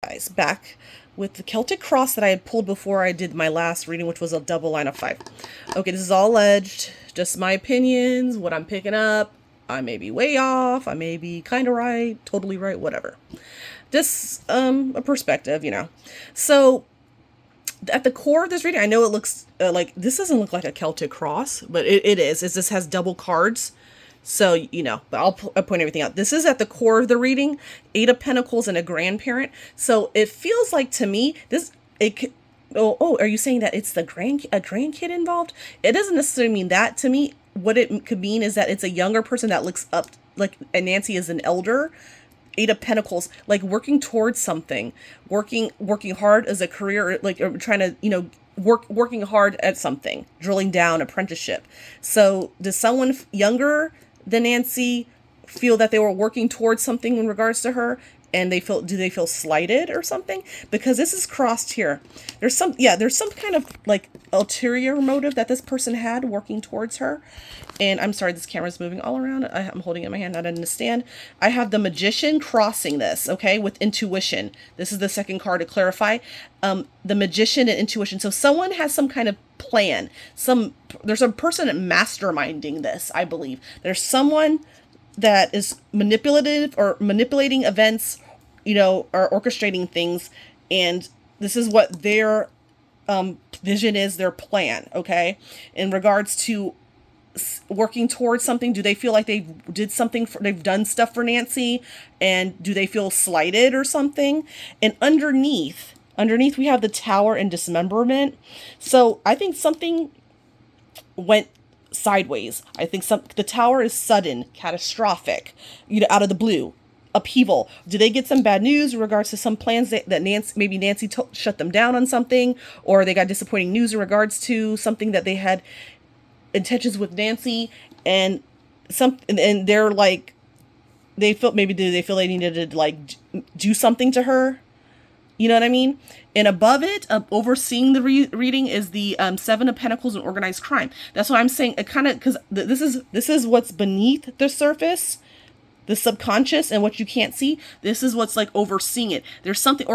guys, back with the Celtic cross that I had pulled before I did my last reading, which was a double line of 5. Okay, this is all alleged, just my opinions, what I'm picking up. I may be way off, I may be kind of right, totally right, whatever. Just a perspective, So at the core of this reading, I know it looks like this doesn't look like a Celtic cross, but it is. This has double cards. So, but I'll point everything out. This is at the core of the reading, 8 of Pentacles and a grandparent. So it feels like to me, are you saying that it's a grandkid involved? It doesn't necessarily mean that to me. What it could mean is that it's a younger person that looks up, like, and Nancy is an elder. 8 of Pentacles, like working towards something, working hard as a career, like, or trying to, working hard at something, drilling down, apprenticeship. So does someone younger than Nancy feel that they were working towards something in regards to her, and do they feel slighted or something? Because this is crossed here. There's some kind of like ulterior motive that this person had working towards her. And I'm sorry, this camera's moving all around. I'm holding it in my hand, I don't understand. I have the Magician crossing this, okay, with intuition. This is the second card to clarify. The Magician and intuition. So someone has some kind of plan. There's a person masterminding this, I believe. There's someone that is manipulative or manipulating events, or orchestrating things. And this is what their vision is, their plan, okay? In regards to working towards something, do they feel like they've done stuff for Nancy, and do they feel slighted or something? And underneath we have the Tower and dismemberment. So I think something went sideways. I think the Tower is sudden, catastrophic, out of the blue, upheaval. Do they get some bad news in regards to some plans that Nancy shut them down on something, or they got disappointing news in regards to something that they had intentions with Nancy, and they're like, they feel they needed to, like, do something to her. You know what I mean? And above it, overseeing the reading, is the 7 of Pentacles and organized crime. That's what I'm saying. It kind of, because this is what's beneath the surface, the subconscious, and what you can't see. This is what's like overseeing it. There's something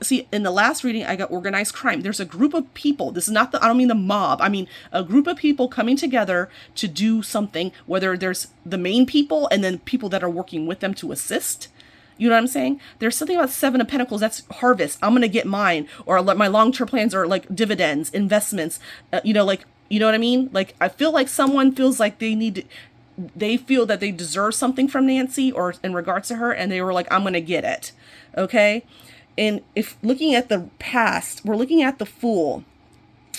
see, in the last reading I got organized crime. There's a group of people. This is not I don't mean the mob. I mean a group of people coming together to do something, whether there's the main people and then people that are working with them to assist. You know what I'm saying? There's something about 7 of Pentacles. That's harvest. I'm going to get mine. Or my long-term plans are like dividends, investments. You know what I mean? Like, I feel like someone feels like they feel that they deserve something from Nancy or in regards to her. And they were like, I'm going to get it. Okay. And if looking at the past, we're looking at the Fool,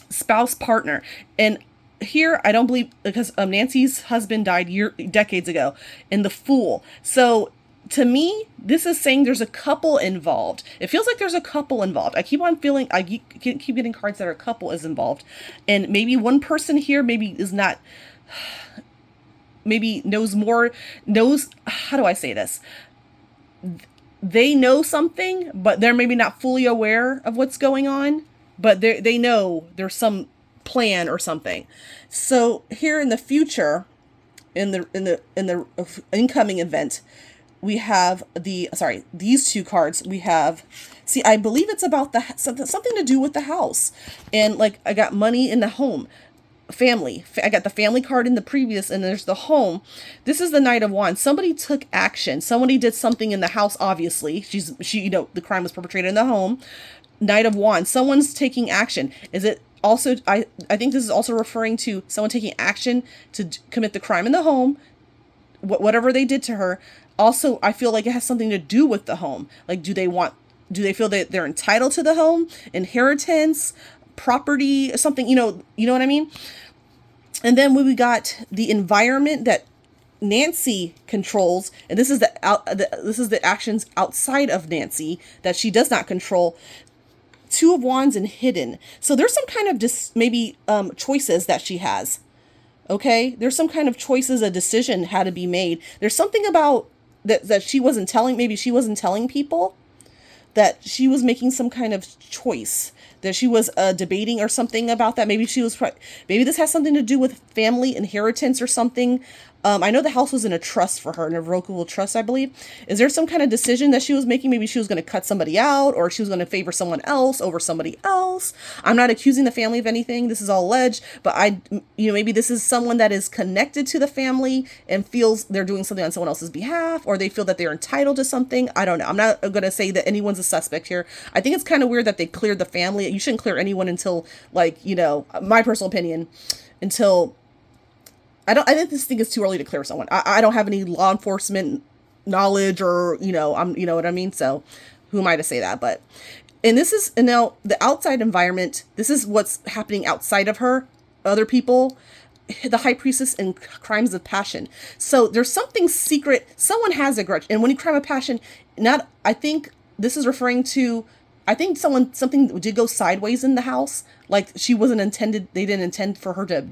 spouse, partner. And here, I don't believe, because Nancy's husband died decades ago, and the Fool. So to me, this is saying there's a couple involved. It feels like there's a couple involved. I keep on feeling, I keep getting cards that are a couple is involved. And maybe one person here maybe is not, maybe knows, how do I say this? They know something, but they're maybe not fully aware of what's going on. But they know there's some plan or something. So here in the future, in the incoming event, we have these 2 cards. We have, I believe it's about something to do with the house. And like, I got money in the home, family. I got the family card in the previous, and there's the home. This is the Knight of Wands. Somebody took action. Somebody did something in the house, obviously. The crime was perpetrated in the home. Knight of Wands. Someone's taking action. Is it also, I think this is also referring to someone taking action to commit the crime in the home, whatever they did to her. Also, I feel like it has something to do with the home. Like, do they feel that they're entitled to the home, inheritance, property, something, you know what I mean? And then when we got the environment that Nancy controls, and this is the actions outside of Nancy that she does not control. 2 of Wands and hidden. So there's some kind of choices that she has. Okay, there's some kind of choices, a decision had to be made. There's something about that she wasn't telling. Maybe she wasn't telling people that she was making some kind of choice, that she was debating or something about that. Maybe this has something to do with family inheritance or something. I know the house was in a trust for her, an irrevocable trust, I believe. Is there some kind of decision that she was making? Maybe she was going to cut somebody out, or she was going to favor someone else over somebody else. I'm not accusing the family of anything. This is all alleged, but maybe this is someone that is connected to the family and feels they're doing something on someone else's behalf, or they feel that they're entitled to something. I don't know. I'm not going to say that anyone's a suspect here. I think it's kind of weird that they cleared the family. You shouldn't clear anyone until, like, my personal opinion, until I think this thing is too early to clear someone. I don't have any law enforcement knowledge, or you know what I mean. So, who am I to say that? But, and now the outside environment. This is what's happening outside of her. Other people, the high priestess and crimes of passion. So there's something secret. Someone has a grudge, and when you crime of passion, I think this is referring to. I think something did go sideways in the house. Like she wasn't intended. They didn't intend for her to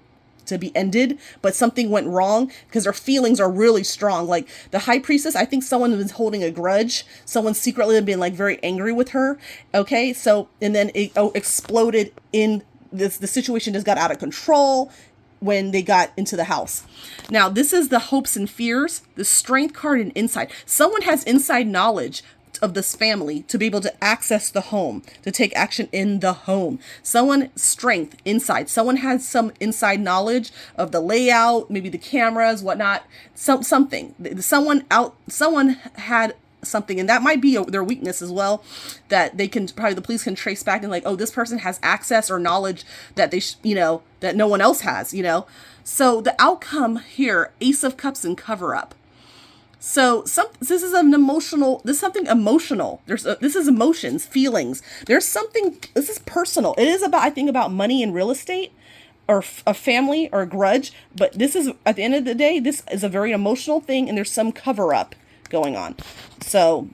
be ended, but something went wrong because her feelings are really strong. Like the high priestess, I think someone was holding a grudge. Someone secretly been like very angry with her. Okay, so and then it exploded in this. The situation just got out of control when they got into the house. Now this is the hopes and fears, the strength card, and insight. Someone has inside knowledge of this family to be able to access the home, to take action in the home. Someone strength inside. Someone has some inside knowledge of the layout, maybe the cameras, whatnot. Something. Someone had something, and that might be their weakness as well. That they can probably the police can trace back and like, oh, this person has access or knowledge that they that no one else has. So the outcome here: Ace of Cups and cover up. So this is something emotional. This is emotions, feelings. There's something, this is personal. It is about, I think, about money and real estate, or a family, or a grudge. But this is, at the end of the day, this is a very emotional thing, and there's some cover up going on. So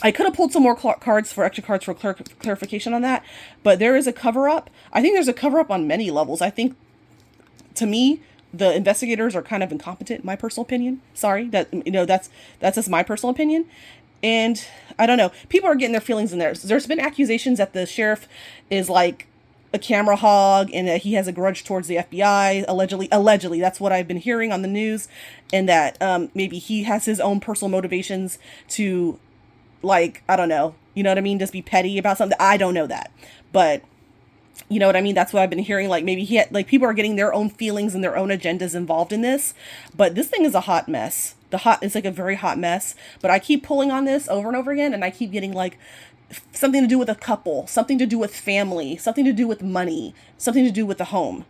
I could have pulled some more extra cards for clarification on that, but there is a cover up. I think there's a cover up on many levels. I think, to me, the investigators are kind of incompetent, in my personal opinion. Sorry, that's just my personal opinion. And I don't know. People are getting their feelings in there. There's been accusations that the sheriff is like a camera hog and that he has a grudge towards the FBI. Allegedly, that's what I've been hearing on the news. And that maybe he has his own personal motivations to, like, I don't know. You know what I mean? Just be petty about something. I don't know that. But you know what I mean? That's what I've been hearing. Like maybe people are getting their own feelings and their own agendas involved in this. But this thing is a hot mess. It's like a very hot mess. But I keep pulling on this over and over again, and I keep getting like something to do with a couple, something to do with family, something to do with money, something to do with the home.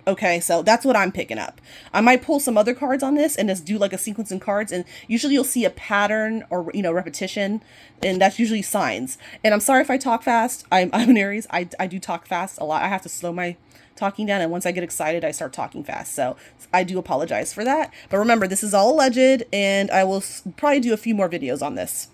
Okay, so that's what I'm picking up. I might pull some other cards on this and just do like a sequence in cards, and usually you'll see a pattern or repetition, and that's usually signs. And I'm sorry if I talk fast. I'm an Aries. I do talk fast a lot. I have to slow my talking down, and once I get excited, I start talking fast. So I do apologize for that. But remember, this is all alleged, and I will probably do a few more videos on this.